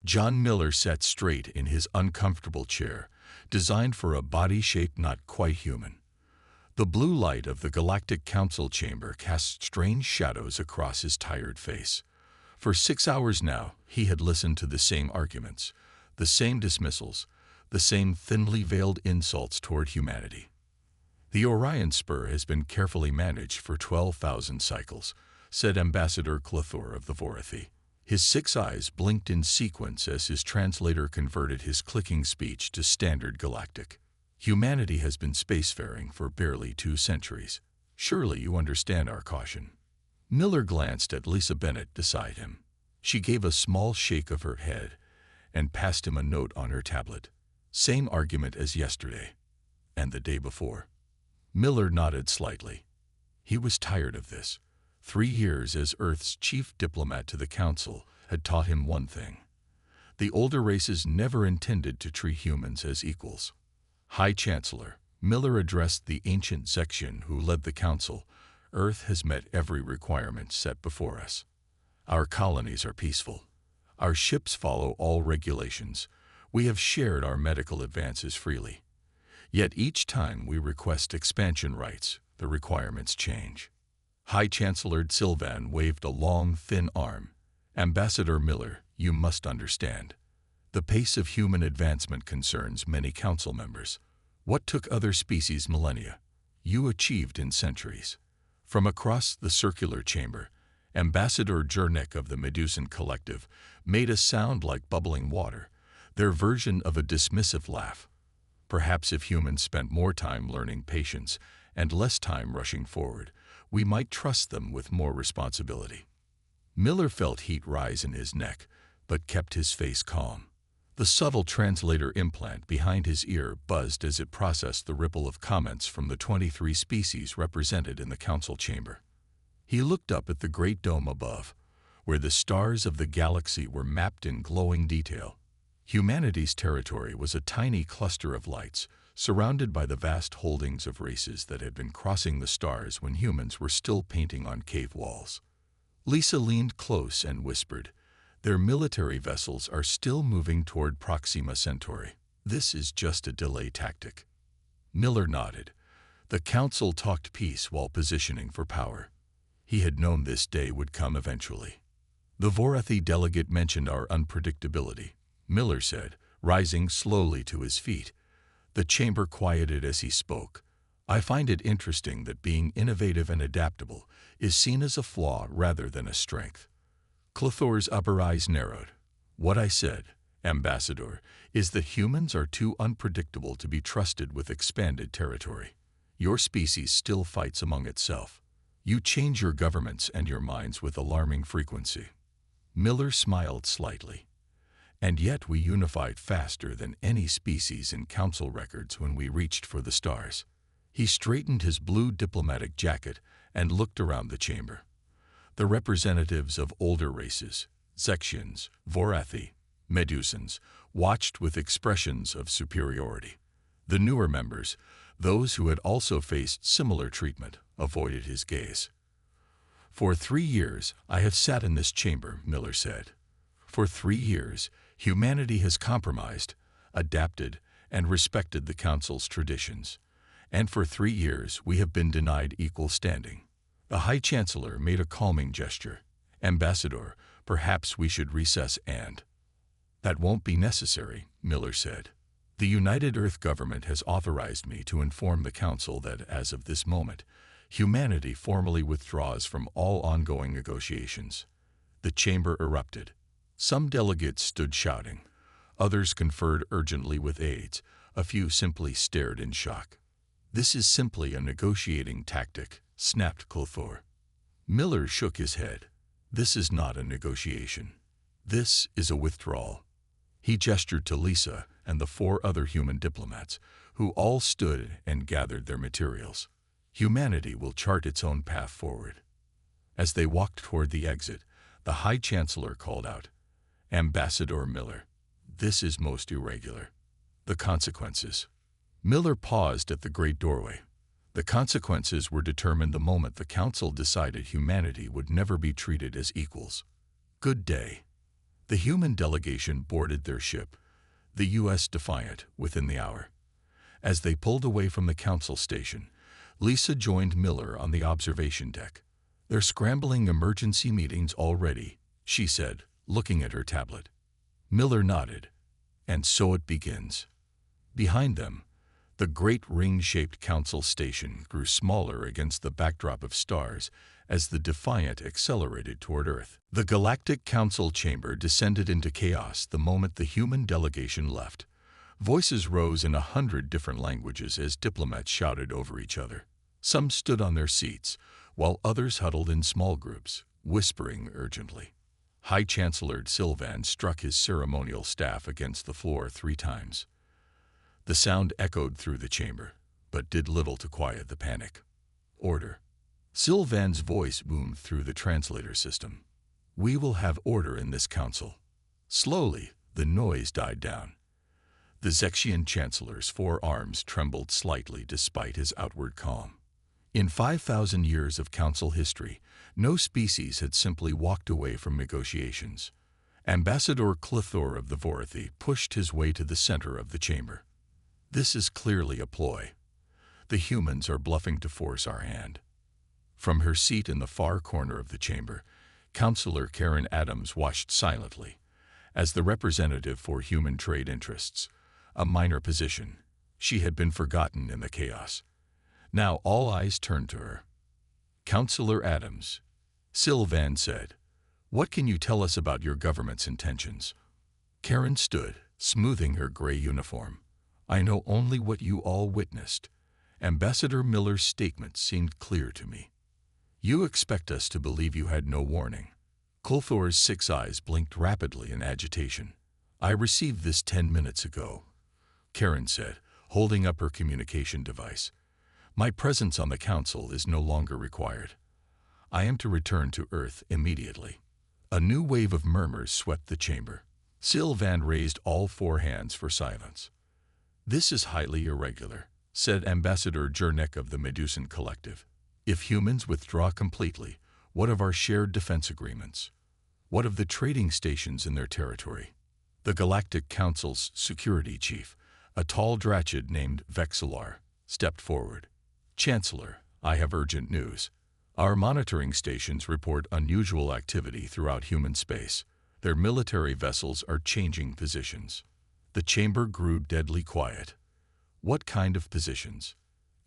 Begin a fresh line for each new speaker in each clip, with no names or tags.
John Miller sat straight in his uncomfortable chair, designed for a body shape not quite human. The blue light of the Galactic Council chamber cast strange shadows across his tired face. For 6 hours now, he had listened to the same arguments, the same dismissals, the same thinly veiled insults toward humanity. "The Orion Spur has been carefully managed for 12,000 cycles," said Ambassador Clothor of the Vorathi. His 6 eyes blinked in sequence as his translator converted his clicking speech to standard galactic. "Humanity has been spacefaring for barely 2 centuries. Surely you understand our caution." Miller glanced at Lisa Bennett beside him. She gave a small shake of her head and passed him a note on her tablet. "Same argument as yesterday and the day before." Miller nodded slightly. He was tired of this. 3 years as Earth's chief diplomat to the Council had taught him one thing: the older races never intended to treat humans as equals. "High Chancellor," Miller addressed the ancient Zexian who led the Council, "Earth has met every requirement set before us. Our colonies are peaceful. Our ships follow all regulations. We have shared our medical advances freely. Yet each time we request expansion rights, the requirements change." High Chancellor Sylvan waved a long, thin arm. "Ambassador Miller, you must understand. The pace of human advancement concerns many council members. What took other species millennia, you achieved in centuries." From across the circular chamber, Ambassador Jernek of the Medusan Collective made a sound like bubbling water, their version of a dismissive laugh. "Perhaps if humans spent more time learning patience and less time rushing forward, we might trust them with more responsibility." Miller felt heat rise in his neck, but kept his face calm. The subtle translator implant behind his ear buzzed as it processed the ripple of comments from the 23 species represented in the council chamber. He looked up at the great dome above, where the stars of the galaxy were mapped in glowing detail. Humanity's territory was a tiny cluster of lights, surrounded by the vast holdings of races that had been crossing the stars when humans were still painting on cave walls. Lisa leaned close and whispered, "Their military vessels are still moving toward Proxima Centauri. This is just a delay tactic." Miller nodded. The Council talked peace while positioning for power. He had known this day would come eventually. "The Vorathi delegate mentioned our unpredictability," Miller said, rising slowly to his feet. The chamber quieted as he spoke. "I find it interesting that being innovative and adaptable is seen as a flaw rather than a strength." Clothor's upper eyes narrowed. "What I said, Ambassador, is that humans are too unpredictable to be trusted with expanded territory. Your species still fights among itself. You change your governments and your minds with alarming frequency." Miller smiled slightly. "And yet we unified faster than any species in council records when we reached for the stars." He straightened his blue diplomatic jacket and looked around the chamber. The representatives of older races, Zexians, Vorathi, Medusans, watched with expressions of superiority. The newer members, those who had also faced similar treatment, avoided his gaze. "For 3 years I have sat in this chamber," Miller said. "For 3 years, humanity has compromised, adapted, and respected the Council's traditions. And for 3 years we have been denied equal standing." The High Chancellor made a calming gesture. "Ambassador, perhaps we should recess and—" "That won't be necessary," Miller said. "The United Earth government has authorized me to inform the Council that, as of this moment, humanity formally withdraws from all ongoing negotiations." The chamber erupted. Some delegates stood shouting. Others conferred urgently with aides. A few simply stared in shock. "This is simply a negotiating tactic," snapped Clothor. Miller shook his head. "This is not a negotiation. This is a withdrawal." He gestured to Lisa and the 4 other human diplomats, who all stood and gathered their materials. "Humanity will chart its own path forward." As they walked toward the exit, the High Chancellor called out, "Ambassador Miller, this is most irregular. The consequences." Miller paused at the great doorway. The consequences were determined the moment the Council decided humanity would never be treated as equals. "Good day." The human delegation boarded their ship, the U.S. Defiant, within the hour. As they pulled away from the council station, Lisa joined Miller on the observation deck. "They're scrambling emergency meetings already," she said, looking at her tablet. Miller nodded. "And so it begins." Behind them, the great ring-shaped council station grew smaller against the backdrop of stars as the Defiant accelerated toward Earth. The Galactic Council chamber descended into chaos the moment the human delegation left. Voices rose in 100 different languages as diplomats shouted over each other. Some stood on their seats, while others huddled in small groups, whispering urgently. High Chancellor Sylvan struck his ceremonial staff against the floor 3 times. The sound echoed through the chamber, but did little to quiet the panic. "Order." Sylvan's voice boomed through the translator system. "We will have order in this council." Slowly, the noise died down. The Zexian Chancellor's 4 arms trembled slightly despite his outward calm. In 5,000 years of council history, no species had simply walked away from negotiations. Ambassador Clethor of the Vorathi pushed his way to the center of the chamber. "This is clearly a ploy. The humans are bluffing to force our hand." From her seat in the far corner of the chamber, Counselor Karen Adams watched silently. As the representative for human trade interests, a minor position, she had been forgotten in the chaos. Now all eyes turned to her. "Counselor Adams," Sylvan said, "what can you tell us about your government's intentions?" Karen stood, smoothing her gray uniform. "I know only what you all witnessed. Ambassador Miller's statement seemed clear to me. You expect us to believe you had no warning." Clethor's 6 eyes blinked rapidly in agitation. "I received this 10 minutes ago," Karen said, holding up her communication device. "My presence on the council is no longer required. I am to return to Earth immediately." A new wave of murmurs swept the chamber. Sylvan raised all 4 hands for silence. "This is highly irregular," said Ambassador Jernek of the Medusan Collective. "If humans withdraw completely, what of our shared defense agreements? What of the trading stations in their territory?" The Galactic Council's security chief, a tall Drachid named Vexillar, stepped forward. "Chancellor, I have urgent news. Our monitoring stations report unusual activity throughout human space. Their military vessels are changing positions." The chamber grew deadly quiet. "What kind of positions?"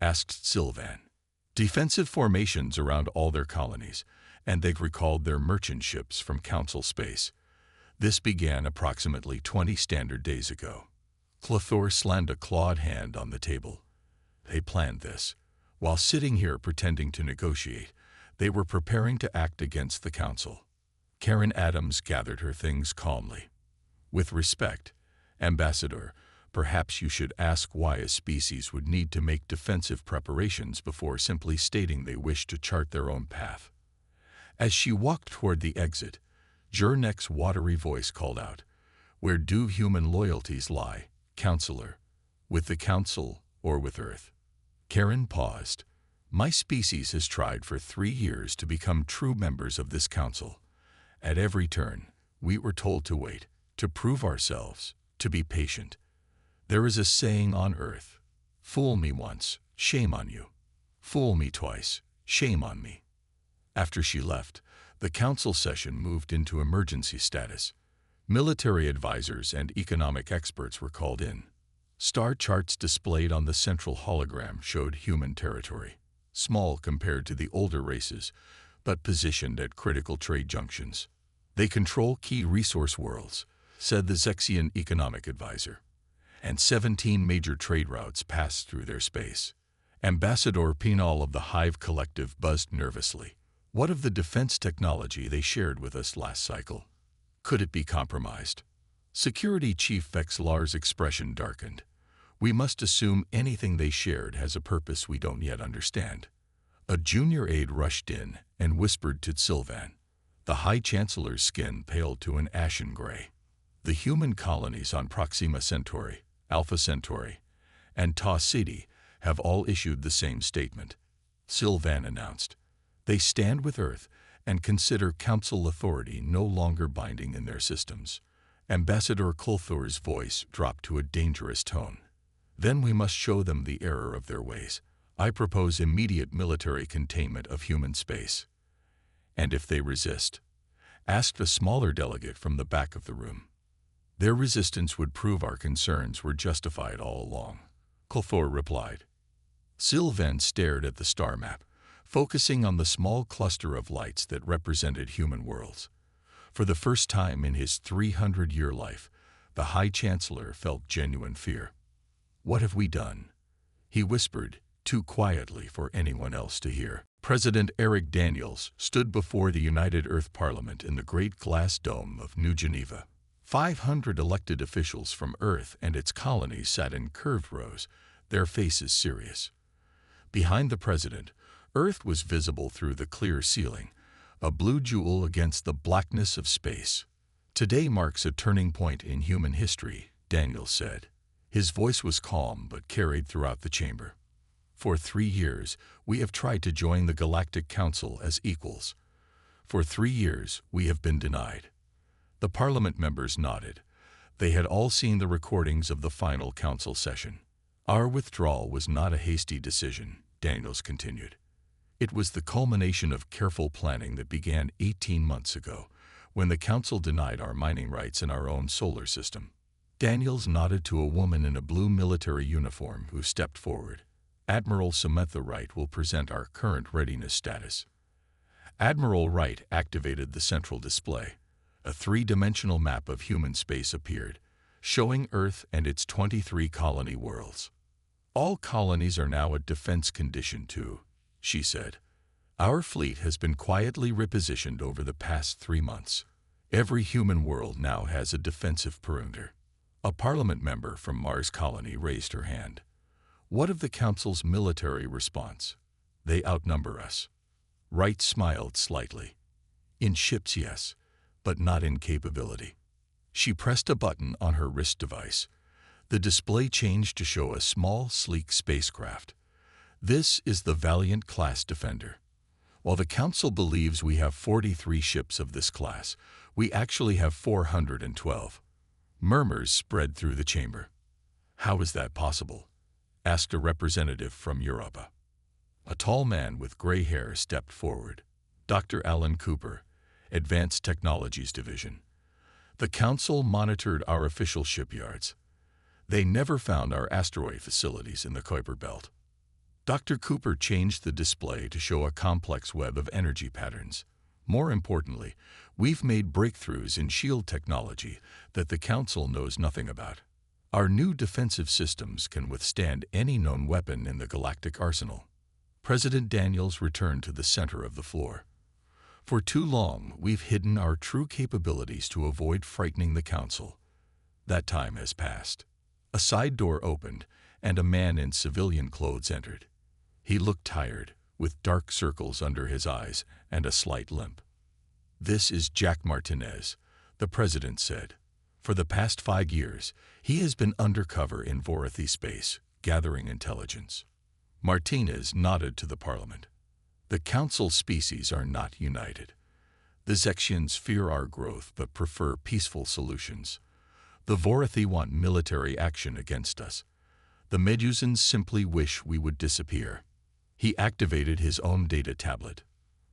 asked Sylvan. "Defensive formations around all their colonies, and they've recalled their merchant ships from Council space. This began approximately 20 standard days ago." Clethor slammed a clawed hand on the table. "They planned this. While sitting here pretending to negotiate, they were preparing to act against the Council." Karen Adams gathered her things calmly. "With respect, Ambassador, perhaps you should ask why a species would need to make defensive preparations before simply stating they wish to chart their own path." As she walked toward the exit, Jernek's watery voice called out, "Where do human loyalties lie, Counselor? With the Council or with Earth?" Karen paused. "My species has tried for 3 years to become true members of this Council. At every turn, we were told to wait, to prove ourselves, to be patient. There is a saying on Earth, 'Fool me once, shame on you. Fool me twice, shame on me.'" After she left, the council session moved into emergency status. Military advisors and economic experts were called in. Star charts displayed on the central hologram showed human territory, small compared to the older races, but positioned at critical trade junctions. "They control key resource worlds," said the Zexian economic advisor, "and 17 major trade routes pass through their space." Ambassador Penal of the Hive Collective buzzed nervously. "What of the defense technology they shared with us last cycle? Could it be compromised?" Security Chief Vexillar's expression darkened. "We must assume anything they shared has a purpose we don't yet understand." A junior aide rushed in and whispered to Sylvan. The High Chancellor's skin paled to an ashen gray. "The human colonies on Proxima Centauri, Alpha Centauri, and Tau Ceti have all issued the same statement," Sylvan announced. "They stand with Earth and consider council authority no longer binding in their systems. Ambassador Kulthor's voice dropped to a dangerous tone. Then we must show them the error of their ways. I propose immediate military containment of human space. And if they resist? Asked a smaller delegate from the back of the room. Their resistance would prove our concerns were justified all along, Kulthor replied. Sylvan stared at the star map, focusing on the small cluster of lights that represented human worlds. For the first time in his 300-year life, the High Chancellor felt genuine fear. What have we done? He whispered, too quietly for anyone else to hear. President Eric Daniels stood before the United Earth Parliament in the Great Glass Dome of New Geneva. 500 elected officials from Earth and its colonies sat in curved rows, their faces serious. Behind the president, Earth was visible through the clear ceiling, a blue jewel against the blackness of space. Today marks a turning point in human history, Daniels said. His voice was calm but carried throughout the chamber. For 3 years, we have tried to join the Galactic Council as equals. For 3 years, we have been denied. The Parliament members nodded. They had all seen the recordings of the final council session. Our withdrawal was not a hasty decision, Daniels continued. It was the culmination of careful planning that began 18 months ago, when the council denied our mining rights in our own solar system. Daniels nodded to a woman in a blue military uniform who stepped forward. Admiral Samantha Wright will present our current readiness status. Admiral Wright activated the central display. A 3-dimensional map of human space appeared, showing Earth and its 23 colony worlds. All colonies are now at defense condition too, she said. Our fleet has been quietly repositioned over the past 3 months. Every human world now has a defensive perimeter. A Parliament member from Mars Colony raised her hand. What of the Council's military response? They outnumber us. Wright smiled slightly. In ships, yes, but not in capability. She pressed a button on her wrist device. The display changed to show a small, sleek spacecraft. This is the Valiant-class Defender. While the Council believes we have 43 ships of this class, we actually have 412. Murmurs spread through the chamber. How is that possible? Asked a representative from Europa. A tall man with gray hair stepped forward. Dr. Alan Cooper, Advanced Technologies Division. The Council monitored our official shipyards. They never found our asteroid facilities in the Kuiper Belt. Dr. Cooper changed the display to show a complex web of energy patterns. More importantly, we've made breakthroughs in shield technology that the Council knows nothing about. Our new defensive systems can withstand any known weapon in the galactic arsenal. President Daniels returned to the center of the floor. For too long, we've hidden our true capabilities to avoid frightening the Council. That time has passed. A side door opened, and a man in civilian clothes entered. He looked tired, with dark circles under his eyes and a slight limp. This is Jack Martinez, the president said. For the past 5 years, he has been undercover in Vorathi space, gathering intelligence. Martinez nodded to the Parliament. The Council species are not united. The Zexians fear our growth but prefer peaceful solutions. The Vorathi want military action against us. The Medusans simply wish we would disappear. He activated his own data tablet.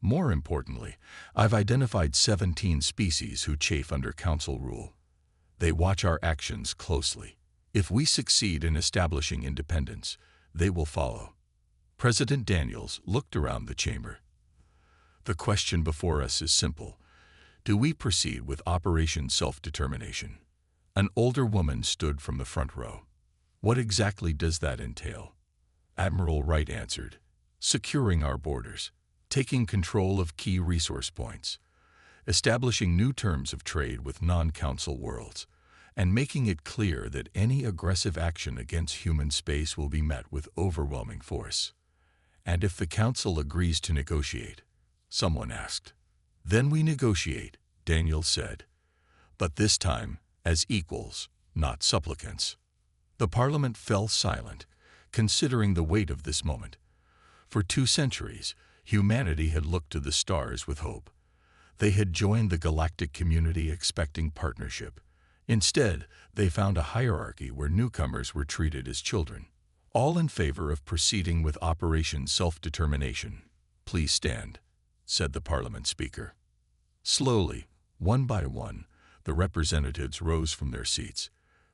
More importantly, I've identified 17 species who chafe under Council rule. They watch our actions closely. If we succeed in establishing independence, they will follow. President Daniels looked around the chamber. The question before us is simple. Do we proceed with Operation Self-Determination? An older woman stood from the front row. What exactly does that entail? Admiral Wright answered. Securing our borders, taking control of key resource points, establishing new terms of trade with non-Council worlds, and making it clear that any aggressive action against human space will be met with overwhelming force. And if the Council agrees to negotiate, someone asked. Then we negotiate, Daniels said. But this time, as equals, not supplicants. The Parliament fell silent, considering the weight of this moment. For 2 centuries, humanity had looked to the stars with hope, They had joined the galactic community expecting partnership. Instead, they found a hierarchy where newcomers were treated as children. All in favor of proceeding with Operation Self-Determination. Please stand, said the Parliament Speaker. Slowly, one by one, the representatives rose from their seats.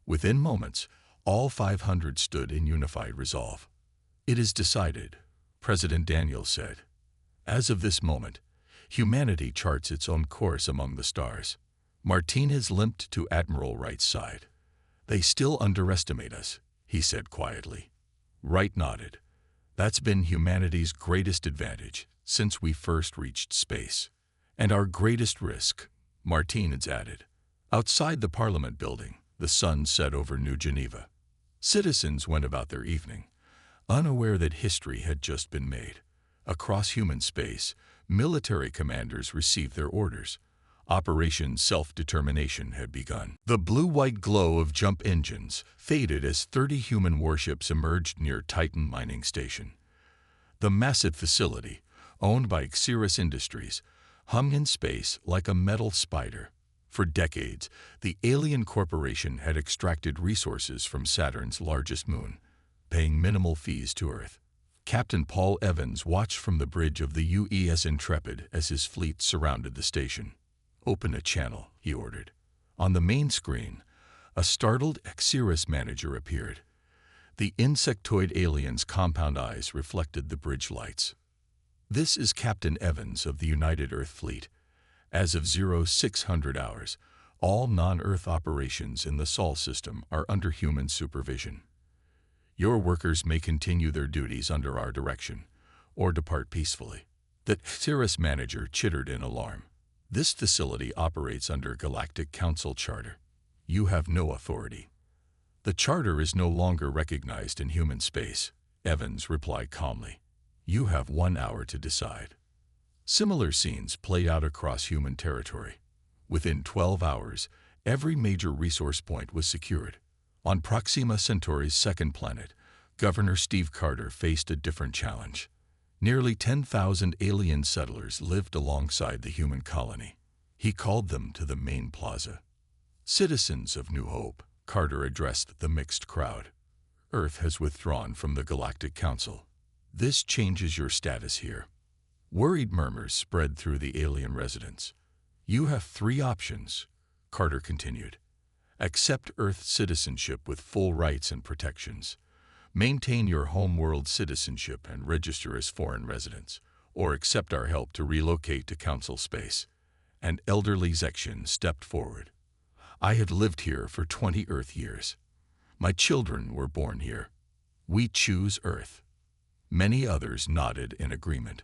Within moments, all 500 stood in unified resolve. It is decided, President Daniels said. As of this moment, humanity charts its own course among the stars. Martinez limped to Admiral Wright's side. They still underestimate us, he said quietly. Wright nodded. That's been humanity's greatest advantage since we first reached space. And our greatest risk, Martinez added. Outside the Parliament building, the sun set over New Geneva. Citizens went about their evening, unaware that history had just been made. Across human space, military commanders received their orders. Operation Self-Determination had begun. The blue-white glow of jump engines faded as 30 human warships emerged near Titan Mining Station. The massive facility, owned by Xeris Industries, hung in space like a metal spider. For decades, the alien corporation had extracted resources from Saturn's largest moon, paying minimal fees to Earth. Captain Paul Evans watched from the bridge of the UES Intrepid as his fleet surrounded the station. Open a channel, he ordered. On the main screen, a startled Xeris manager appeared. The insectoid alien's compound eyes reflected the bridge lights. This is Captain Evans of the United Earth Fleet. As of 0600 hours, all non-Earth operations in the Sol system are under human supervision. Your workers may continue their duties under our direction, or depart peacefully. The Xeris manager chittered in alarm. This facility operates under Galactic Council Charter. You have no authority. The charter is no longer recognized in human space, Evans replied calmly. You have 1 hour to decide. Similar scenes played out across human territory. Within 12 hours, every major resource point was secured. On Proxima Centauri's second planet, Governor Steve Carter faced a different challenge. Nearly 10,000 alien settlers lived alongside the human colony. He called them to the main plaza. Citizens of New Hope, Carter addressed the mixed crowd. Earth has withdrawn from the Galactic Council. This changes your status here. Worried murmurs spread through the alien residents. You have 3 options, Carter continued. Accept Earth citizenship with full rights and protections. Maintain your homeworld citizenship and register as foreign residents, or accept our help to relocate to Council space. An elderly Zexian stepped forward. I have lived here for 20 Earth years. My children were born here. We choose Earth. Many others nodded in agreement.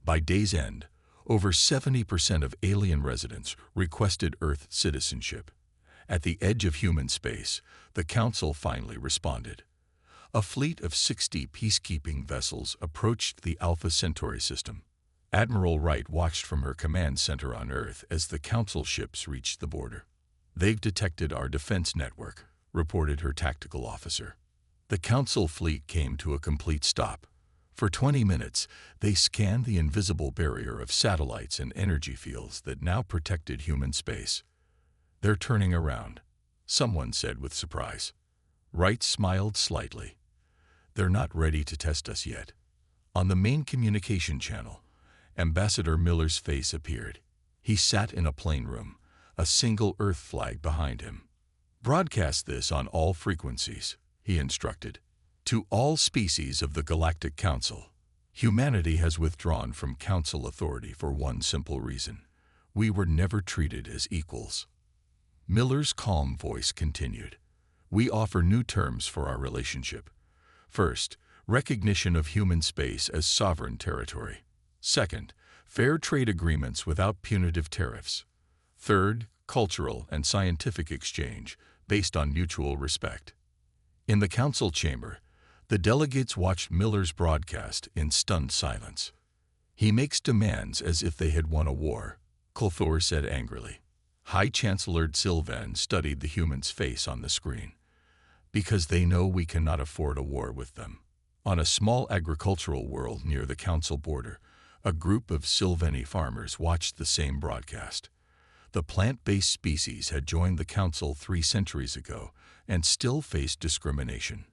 By day's end, over 70% of alien residents requested Earth citizenship. At the edge of human space, the Council finally responded. A fleet of 60 peacekeeping vessels approached the Alpha Centauri system. Admiral Wright watched from her command center on Earth as the Council ships reached the border. They've detected our defense network, reported her tactical officer. The Council fleet came to a complete stop. For 20 minutes, they scanned the invisible barrier of satellites and energy fields that now protected human space. They're turning around, someone said with surprise. Wright smiled slightly. They're not ready to test us yet. On the main communication channel, Ambassador Miller's face appeared. He sat in a plane room, a single Earth flag behind him. Broadcast this on all frequencies, he instructed. To all species of the Galactic Council, humanity has withdrawn from Council authority for one simple reason. We were never treated as equals. Miller's calm voice continued. We offer new terms for our relationship. First, recognition of human space as sovereign territory. Second, fair trade agreements without punitive tariffs. Third, cultural and scientific exchange based on mutual respect. In the Council chamber, the delegates watched Miller's broadcast in stunned silence. He makes demands as if they had won a war, Colthor said angrily. High Chancellor Sylvan studied the human's face on the screen. Because they know we cannot afford a war with them. On a small agricultural world near the Council border, A group of Sylvani farmers watched the same broadcast. The plant-based species had joined the council 3 centuries ago and still faced discrimination.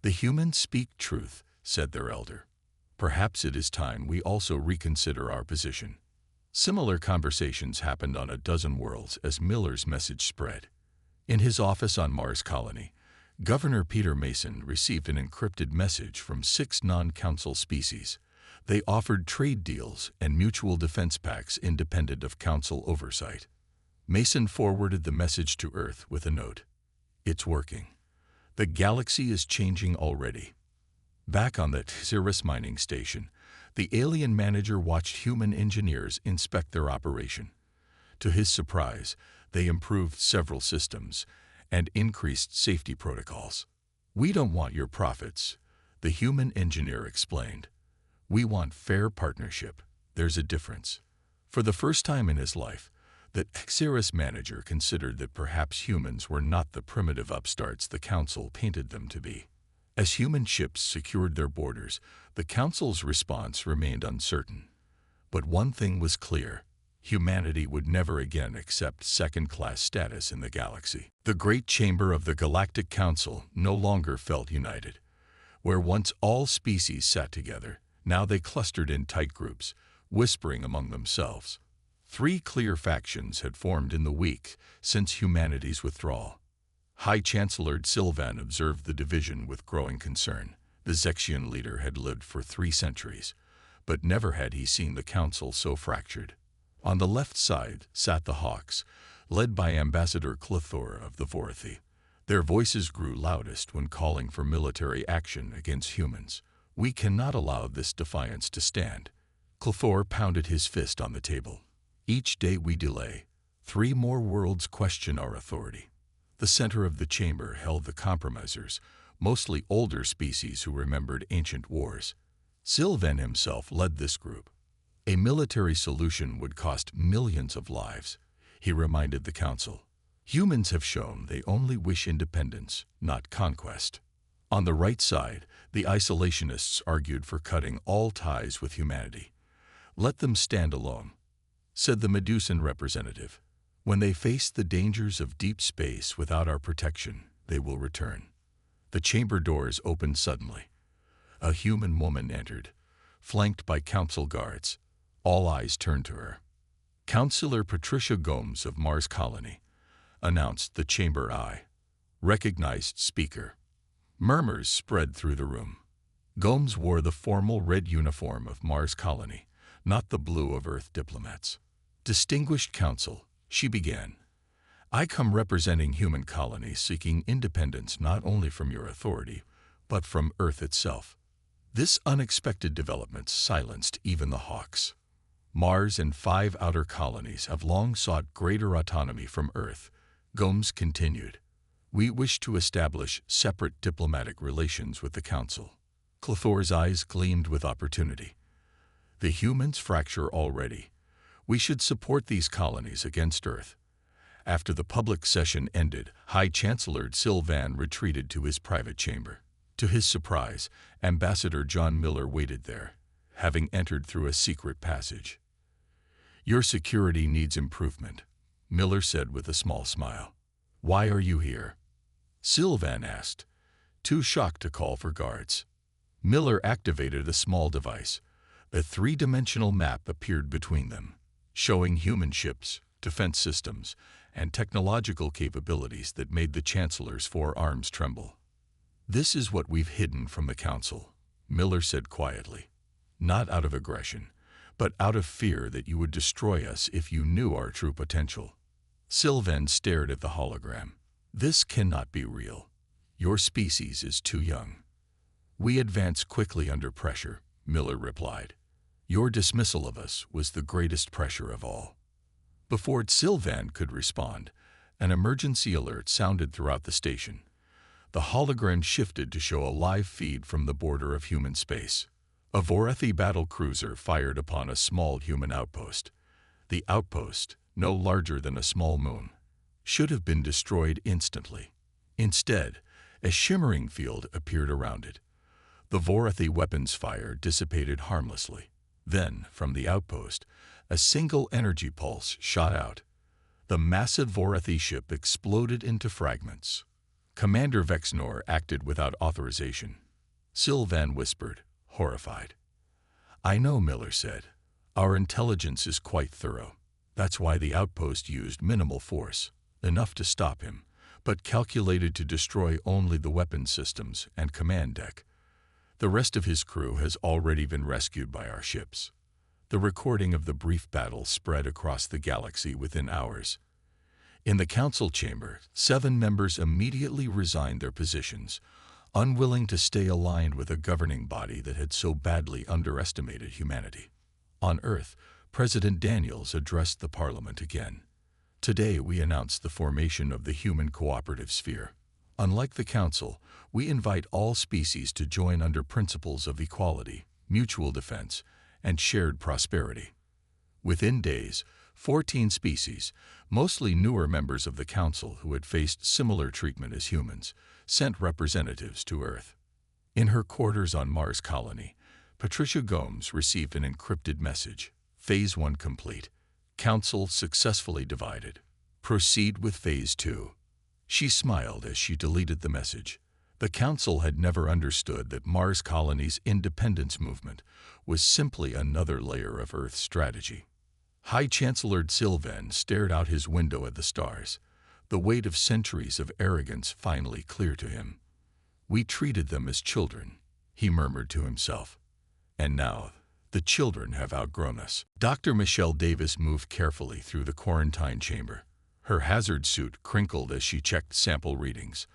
"The humans speak truth," said their elder. "Perhaps it is time we also reconsider our position." Similar conversations happened on a dozen worlds as Miller's message spread. In his office on Mars Colony, Governor Peter Mason received an encrypted message from 6 non-council species. They offered trade deals and mutual defense pacts independent of council oversight. Mason forwarded the message to Earth with a note. "It's working. The galaxy is changing already." Back on the Cirrus mining station, the alien manager watched human engineers inspect their operation. To his surprise, they improved several systems and increased safety protocols. "We don't want your profits," the human engineer explained. "We want fair partnership. There's a difference." For the first time in his life, the Cirrus manager considered that perhaps humans were not the primitive upstarts the council painted them to be. As human ships secured their borders, the council's response remained uncertain. But one thing was clear: humanity would never again accept second-class status in the galaxy. The Great Chamber of the Galactic Council no longer felt united. Where once all species sat together, now they clustered in tight groups, whispering among themselves. 3 clear factions had formed in the week since humanity's withdrawal. High Chancellor Sylvan observed the division with growing concern. The Zexian leader had lived for 3 centuries, but never had he seen the council so fractured. On the left side sat the Hawks, led by Ambassador Clothor of the Vorathi. Their voices grew loudest when calling for military action against humans. "We cannot allow this defiance to stand." Clothor pounded his fist on the table. "Each day we delay, 3 more worlds question our authority." The center of the chamber held the compromisers, mostly older species who remembered ancient wars. Sylvan himself led this group. A military solution would cost millions of lives, he reminded the council. Humans have shown they only wish independence, not conquest. On the right side, the isolationists argued for cutting all ties with humanity. "Let them stand alone," said the Medusan representative. "When they face the dangers of deep space without our protection, they will return." The chamber doors opened suddenly. A human woman entered, flanked by council guards. All eyes turned to her. "Councillor Patricia Gomes of Mars Colony," announced the chamber eye. "Recognized speaker." Murmurs spread through the room. Gomes wore the formal red uniform of Mars Colony, not the blue of Earth diplomats. "Distinguished Council," she began, "I come representing human colonies seeking independence not only from your authority, but from Earth itself." This unexpected development silenced even the Hawks. Mars and 5 outer colonies have long sought greater autonomy from Earth, Gomes continued. "We wish to establish separate diplomatic relations with the Council." Clothor's eyes gleamed with opportunity. "The humans fracture already. We should support these colonies against Earth." After the public session ended, High Chancellor Sylvan retreated to his private chamber. To his surprise, Ambassador John Miller waited there, having entered through a secret passage. "Your security needs improvement," Miller said with a small smile. "Why are you here?" Sylvan asked, too shocked to call for guards. Miller activated a small device. A 3-dimensional map appeared between them, showing human ships, defense systems, and technological capabilities that made the Chancellor's forearms tremble. "This is what we've hidden from the Council," Miller said quietly. "Not out of aggression, but out of fear that you would destroy us if you knew our true potential." Sylvan stared at the hologram. "This cannot be real. Your species is too young." "We advance quickly under pressure," Miller replied. "Your dismissal of us was the greatest pressure of all." Before Sylvan could respond, an emergency alert sounded throughout the station. The hologram shifted to show a live feed from the border of human space. A Vorathi battle cruiser fired upon a small human outpost. The outpost, no larger than a small moon, should have been destroyed instantly. Instead, a shimmering field appeared around it. The Vorathi weapons fire dissipated harmlessly. Then, from the outpost, a single energy pulse shot out. The massive Vorathi ship exploded into fragments. Commander Vexnor acted without authorization. Sylvan whispered, horrified. "I know," Miller said. "Our intelligence is quite thorough. That's why the outpost used minimal force, enough to stop him, but calculated to destroy only the weapon systems and command deck. The rest of his crew has already been rescued by our ships." The recording of the brief battle spread across the galaxy within hours. In the council chamber, 7 members immediately resigned their positions, unwilling to stay aligned with a governing body that had so badly underestimated humanity. On Earth, President Daniels addressed the Parliament again. "Today we announce the formation of the Human Cooperative Sphere. Unlike the Council, we invite all species to join under principles of equality, mutual defense, and shared prosperity." Within days, 14 species, mostly newer members of the Council who had faced similar treatment as humans, sent representatives to Earth. In her quarters on Mars Colony, Patricia Gomes received an encrypted message. Phase 1 complete. Council successfully divided. Proceed with Phase 2. She smiled as she deleted the message. The Council had never understood that Mars Colony's independence movement was simply another layer of Earth's strategy. High Chancellor Sylvan stared out his window at the stars, the weight of centuries of arrogance finally clear to him. "We treated them as children," he murmured to himself. "And now, the children have outgrown us." Dr. Michelle Davis moved carefully through the quarantine chamber. Her hazard suit crinkled as she checked sample readings.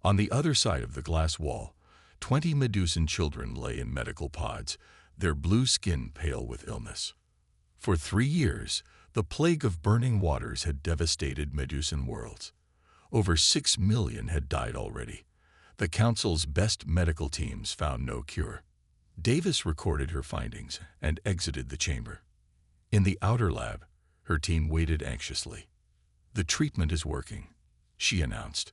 On the other side of the glass wall, 20 Medusan children lay in medical pods, their blue skin pale with illness. For 3 years, the plague of burning waters had devastated Medusan worlds. Over 6 million had died already. The Council's best medical teams found no cure. Davis recorded her findings and exited the chamber. In the outer lab, her team waited anxiously. "The treatment is working," she announced.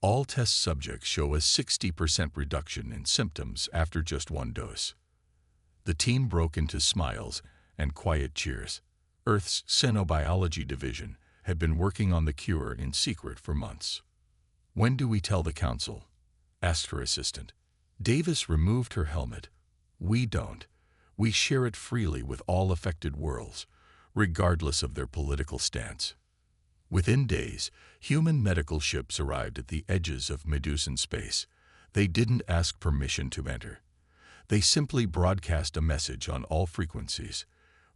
"All test subjects show a 60% reduction in symptoms after just 1 dose." The team broke into smiles and quiet cheers. Earth's Xenobiology Division had been working on the cure in secret for months. "When do we tell the Council?" asked her assistant. Davis removed her helmet. "We don't. We share it freely with all affected worlds, regardless of their political stance." Within days, human medical ships arrived at the edges of Medusan space. They didn't ask permission to enter. They simply broadcast a message on all frequencies.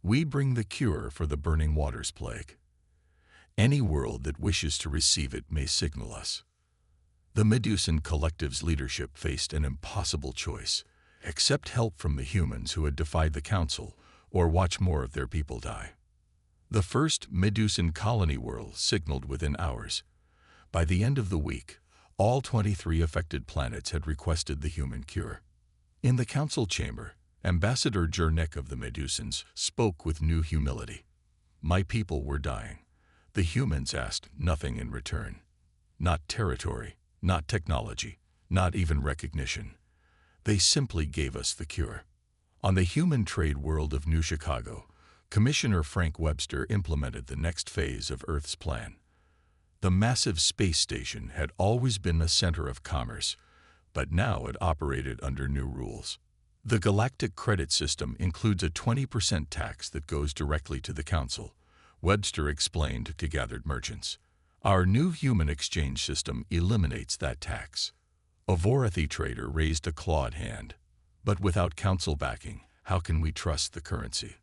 "We bring the cure for the burning waters plague. Any world that wishes to receive it may signal us." The Medusan collective's leadership faced an impossible choice: accept help from the humans who had defied the Council, or watch more of their people die. The first Medusan colony world signaled within hours. By the end of the week, all 23 affected planets had requested the human cure. In the Council chamber, Ambassador Jernick of the Medusans spoke with new humility. "My people were dying. The humans asked nothing in return. Not territory, not technology, not even recognition. They simply gave us the cure." On the human trade world of New Chicago, Commissioner Frank Webster implemented the next phase of Earth's plan. The massive space station had always been a center of commerce, but now it operated under new rules. The Galactic Credit System includes a 20% tax that goes directly to the Council, Webster explained to gathered merchants. "Our new human exchange system eliminates that tax." A Vorathi trader raised a clawed hand. "But without Council backing, how can we trust the currency?"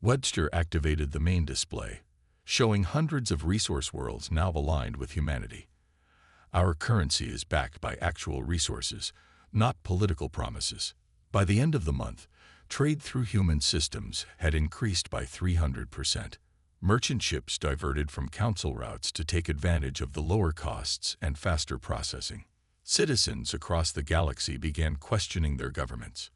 Webster activated the main display, showing hundreds of resource worlds now aligned with humanity. "Our currency is backed by actual resources, not political promises." By the end of the month, trade through human systems had increased by 300%. Merchant ships diverted from Council routes to take advantage of the lower costs and faster processing. Citizens across the galaxy began questioning their governments.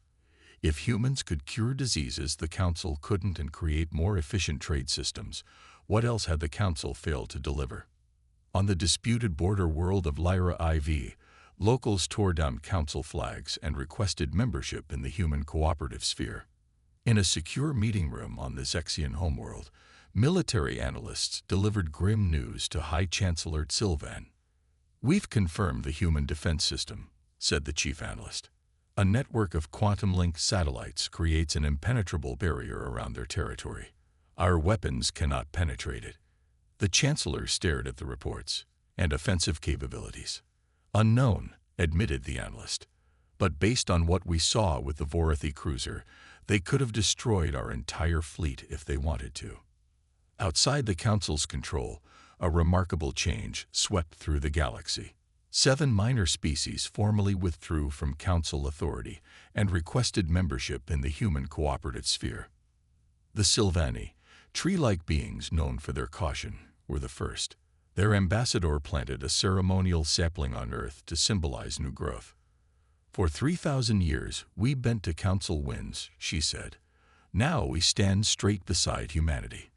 If humans could cure diseases the Council couldn't and create more efficient trade systems, what else had the Council failed to deliver? On the disputed border world of Lyra IV, locals tore down Council flags and requested membership in the human cooperative sphere. In a secure meeting room on the Zexian homeworld, military analysts delivered grim news to High Chancellor Sylvan. "We've confirmed the human defense system," said the chief analyst. "A network of quantum-linked satellites creates an impenetrable barrier around their territory. Our weapons cannot penetrate it." The chancellor stared at the reports. "And offensive capabilities?" "Unknown," admitted the analyst. "But based on what we saw with the Vorathi cruiser, they could have destroyed our entire fleet if they wanted to." Outside the Council's control, a remarkable change swept through the galaxy. 7 minor species formally withdrew from Council authority and requested membership in the human cooperative sphere. The Sylvani, tree-like beings known for their caution, were the first. Their ambassador planted a ceremonial sapling on Earth to symbolize new growth. "For 3,000 years, we bent to Council winds," she said. "Now we stand straight beside humanity."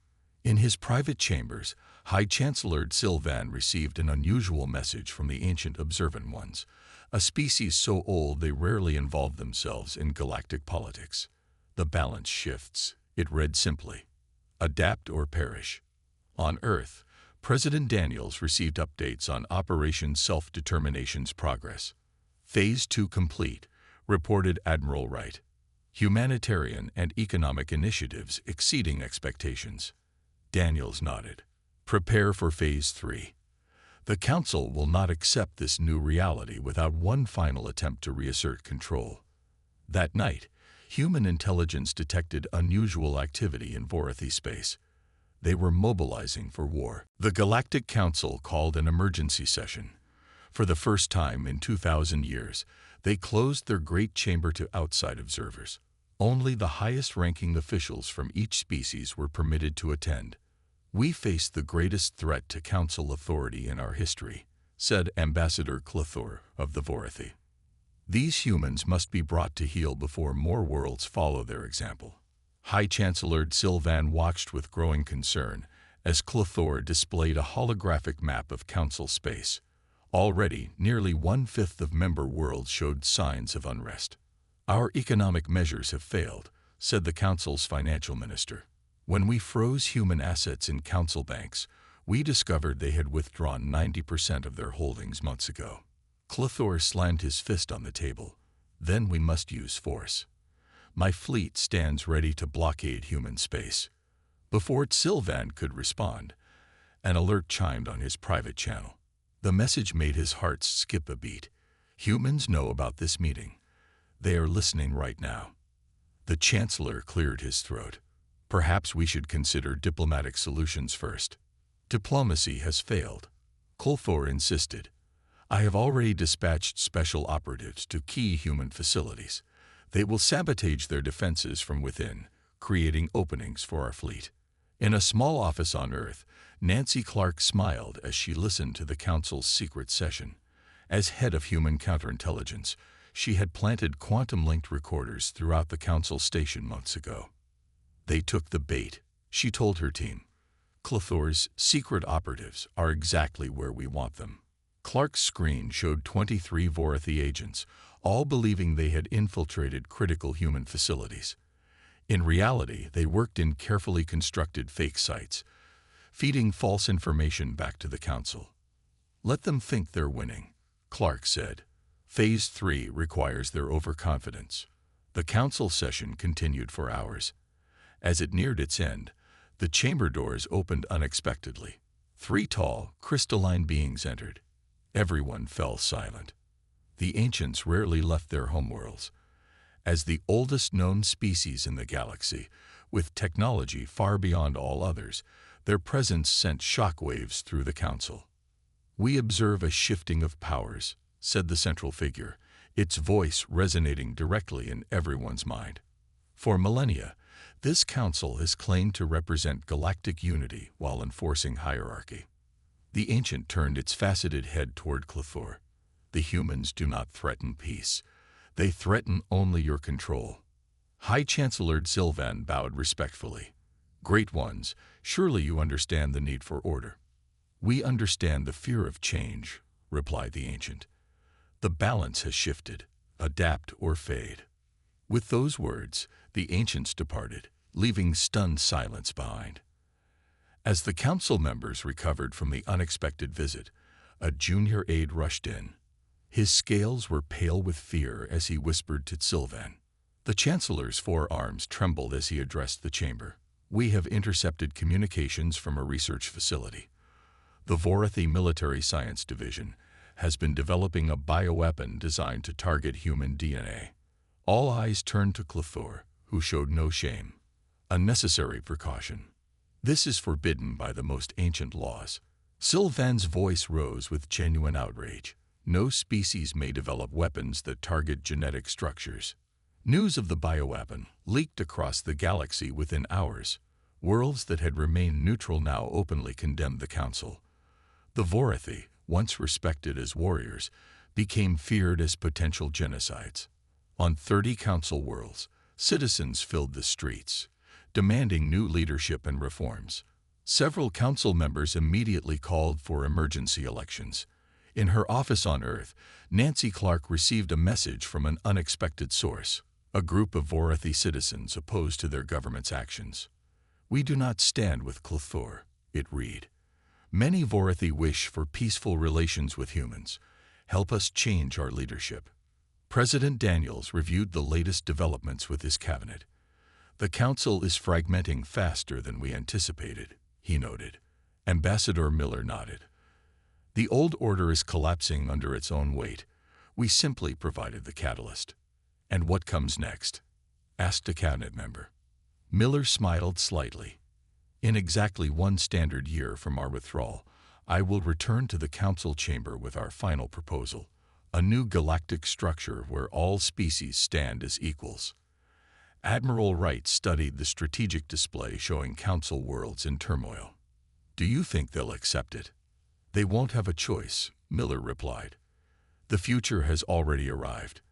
In his private chambers, High Chancellor Sylvan received an unusual message from the ancient observant ones, a species so old they rarely involve themselves in galactic politics. "The balance shifts," it read simply. "Adapt or perish." On Earth, President Daniels received updates on Operation Self-Determination's progress. "Phase 2 complete," reported Admiral Wright. "Humanitarian and economic initiatives exceeding expectations." Daniels nodded. "Prepare for Phase 3. The Council will not accept this new reality without one final attempt to reassert control." That night, human intelligence detected unusual activity in Vorathi space. They were mobilizing for war. The Galactic Council called an emergency session. For the first time in 2,000 years, they closed their great chamber to outside observers. Only the highest-ranking officials from each species were permitted to attend. "We face the greatest threat to Council authority in our history," said Ambassador Clothor of the Vorathi. "These humans must be brought to heel before more worlds follow their example." High Chancellor Sylvan watched with growing concern as Clothor displayed a holographic map of Council space. Already, nearly 1/5 of member worlds showed signs of unrest. "Our economic measures have failed," said the Council's financial minister. "When we froze human assets in Council banks, we discovered they had withdrawn 90% of their holdings months ago." Clothor slammed his fist on the table. "Then we must use force. My fleet stands ready to blockade human space." Before Sylvan could respond, an alert chimed on his private channel. The message made his heart skip a beat. "Humans know about this meeting. They are listening right now." The Chancellor cleared his throat. "Perhaps we should consider diplomatic solutions first." "Diplomacy has failed," Clothor insisted. "I have already dispatched special operatives to key human facilities. They will sabotage their defenses from within, creating openings for our fleet." In a small office on Earth, Nancy Clark smiled as she listened to the Council's secret session. As head of human counterintelligence, she had planted quantum-linked recorders throughout the Council station months ago. "They took the bait," she told her team. "Clothor's secret operatives are exactly where we want them." Clark's screen showed 23 Vorathi agents, all believing they had infiltrated critical human facilities. In reality, they worked in carefully constructed fake sites, feeding false information back to the Council. "Let them think they're winning," Clark said. "Phase 3 requires their overconfidence." The Council session continued for hours. As it neared its end, the chamber doors opened unexpectedly. 3 tall, crystalline beings entered. Everyone fell silent. The ancients rarely left their homeworlds. As the oldest known species in the galaxy, with technology far beyond all others, their presence sent shockwaves through the Council. "We observe a shifting of powers," said the central figure, its voice resonating directly in everyone's mind. "For millennia, this Council has claimed to represent galactic unity while enforcing hierarchy." The ancient turned its faceted head toward Clothor. "The humans do not threaten peace. They threaten only your control." High Chancellor Sylvan bowed respectfully. "Great ones, surely you understand the need for order." "We understand the fear of change," replied the ancient. "The balance has shifted. Adapt or fade." With those words, The ancients departed, leaving stunned silence behind. As the council members recovered from the unexpected visit, a junior aide rushed in. His scales were pale with fear as he whispered to Sylvan. The Chancellor's forearms trembled as he addressed the chamber. "We have intercepted communications from a research facility. The Vorathi Military Science Division has been developing a bioweapon designed to target human DNA." All eyes turned to Clethor, who showed no shame. "A necessary precaution. This is forbidden by the most ancient laws." Sylvan's voice rose with genuine outrage. "No species may develop weapons that target genetic structures." News of the bioweapon leaked across the galaxy within hours. Worlds that had remained neutral now openly condemned the Council. The Vorathi, once respected as warriors, became feared as potential genocides. On 30 Council worlds, citizens filled the streets, demanding new leadership and reforms. Several Council members immediately called for emergency elections. In her office on Earth, Nancy Clark received a message from an unexpected source. A group of Vorathi citizens opposed to their government's actions. "We do not stand with Clethor," it read. "Many Vorathi wish for peaceful relations with humans. Help us change our leadership." President Daniels reviewed the latest developments with his cabinet. "The Council is fragmenting faster than we anticipated," he noted. Ambassador Miller nodded. "The old order is collapsing under its own weight. We simply provided the catalyst." "And what comes next?" asked a cabinet member. Miller smiled slightly. "In exactly 1 standard year from our withdrawal, I will return to the Council chamber with our final proposal, a new galactic structure where all species stand as equals." Admiral Wright studied the strategic display showing Council worlds in turmoil. "Do you think they'll accept it?" "They won't have a choice," Miller replied. "The future has already arrived.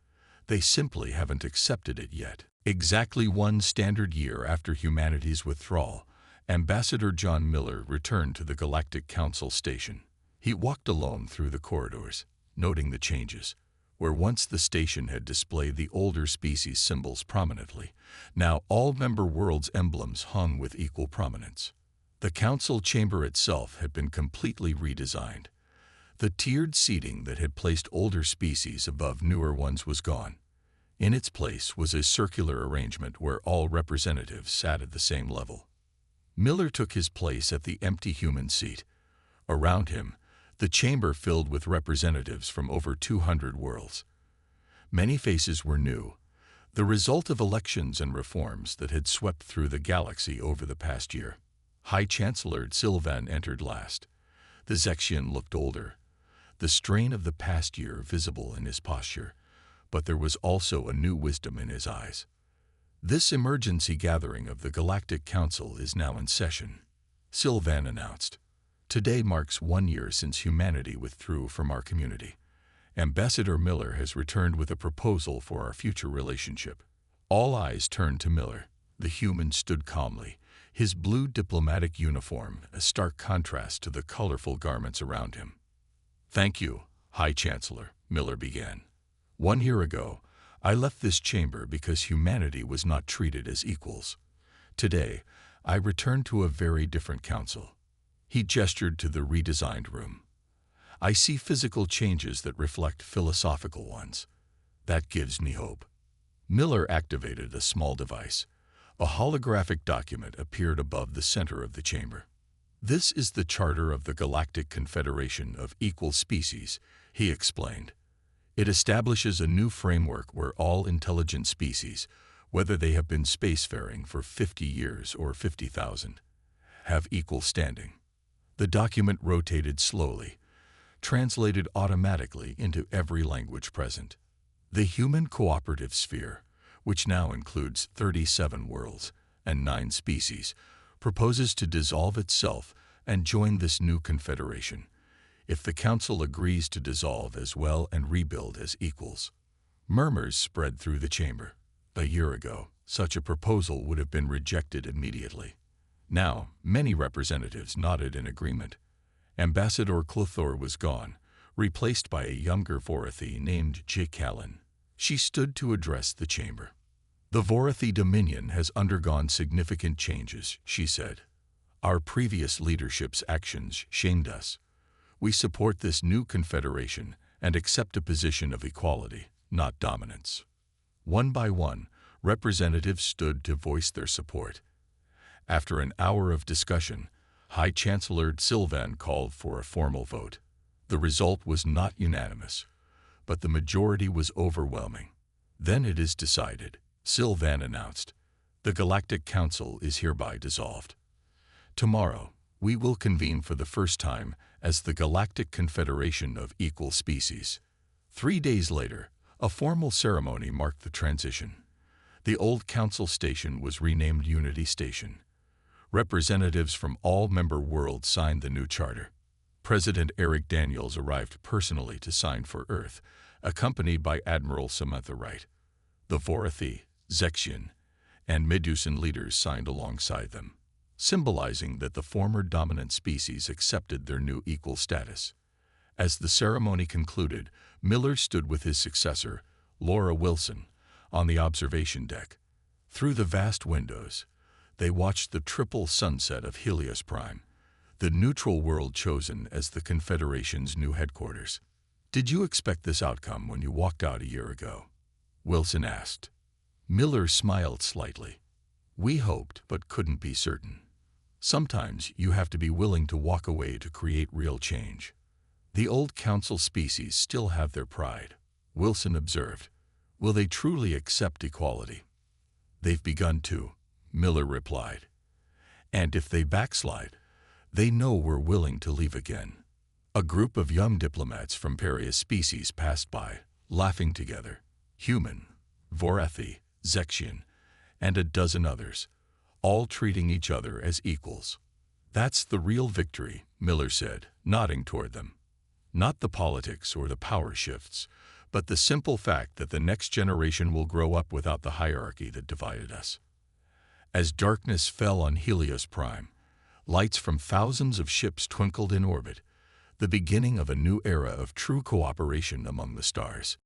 They simply haven't accepted it yet." Exactly 1 standard year after humanity's withdrawal, Ambassador John Miller returned to the Galactic Council station. He walked alone through the corridors, noting the changes. Where once the station had displayed the older species symbols prominently, now all member worlds' emblems hung with equal prominence. The Council chamber itself had been completely redesigned. The tiered seating that had placed older species above newer ones was gone. In its place was a circular arrangement where all representatives sat at the same level. Miller took his place at the empty human seat. Around him, the chamber filled with representatives from over 200 worlds. Many faces were new, the result of elections and reforms that had swept through the galaxy over the past year. High Chancellor Sylvan entered last. The Zexian looked older, the strain of the past year visible in his posture, but there was also a new wisdom in his eyes. "This emergency gathering of the Galactic Council is now in session," Sylvan announced. "Today marks 1 year since humanity withdrew from our community. Ambassador Miller has returned with a proposal for our future relationship." All eyes turned to Miller. The human stood calmly, his blue diplomatic uniform a stark contrast to the colorful garments around him. "Thank you, High Chancellor," Miller began. 1 year ago, I left this chamber because humanity was not treated as equals. Today, I return to a very different council." He gestured to the redesigned room. "I see physical changes that reflect philosophical ones. That gives me hope." Miller activated a small device. A holographic document appeared above the center of the chamber. "This is the Charter of the Galactic Confederation of Equal Species," he explained. "It establishes a new framework where all intelligent species, whether they have been spacefaring for 50 years or 50,000, have equal standing." The document rotated slowly, translated automatically into every language present. The Human Cooperative Sphere, which now includes 37 worlds and 9 species, proposes to dissolve itself and join this new confederation, if the Council agrees to dissolve as well and rebuild as equals. Murmurs spread through the chamber. A year ago, such a proposal would have been rejected immediately. Now, many representatives nodded in agreement. Ambassador Clethor was gone, replaced by a younger Vorathi named J. Callan. She stood to address the chamber. The Vorathi Dominion has undergone significant changes, she said. Our previous leadership's actions shamed us. We support this new confederation and accept a position of equality, not dominance. One by one, representatives stood to voice their support. After an hour of discussion, High Chancellor Sylvan called for a formal vote. The result was not unanimous, but the majority was overwhelming. Then it is decided, Sylvan announced. The Galactic Council is hereby dissolved. Tomorrow, we will convene for the first time as the Galactic Confederation of Equal Species. 3 days later, a formal ceremony marked the transition. The old council station was renamed Unity Station. Representatives from all member worlds signed the new charter. President Eric Daniels arrived personally to sign for Earth, accompanied by Admiral Samantha Wright. The Vorathi, Zexian, and Medusan leaders signed alongside them, symbolizing that the former dominant species accepted their new equal status. As the ceremony concluded, Miller stood with his successor, Laura Wilson, on the observation deck. Through the vast windows, they watched the triple sunset of Helios Prime, the neutral world chosen as the Confederation's new headquarters. "Did you expect this outcome when you walked out a year ago?" Wilson asked. Miller smiled slightly. "We hoped, but couldn't be certain. Sometimes you have to be willing to walk away to create real change." "The old council species still have their pride," Wilson observed. "Will they truly accept equality?" "They've begun to," Miller replied. "And if they backslide, they know we're willing to leave again." A group of young diplomats from various species passed by, laughing together. Human, Vorathi, Zexian, and a dozen others, all treating each other as equals. "That's the real victory," Miller said, nodding toward them. "Not the politics or the power shifts, but the simple fact that the next generation will grow up without the hierarchy that divided us." As darkness fell on Helios Prime, lights from thousands of ships twinkled in orbit, the beginning of a new era of true cooperation among the stars.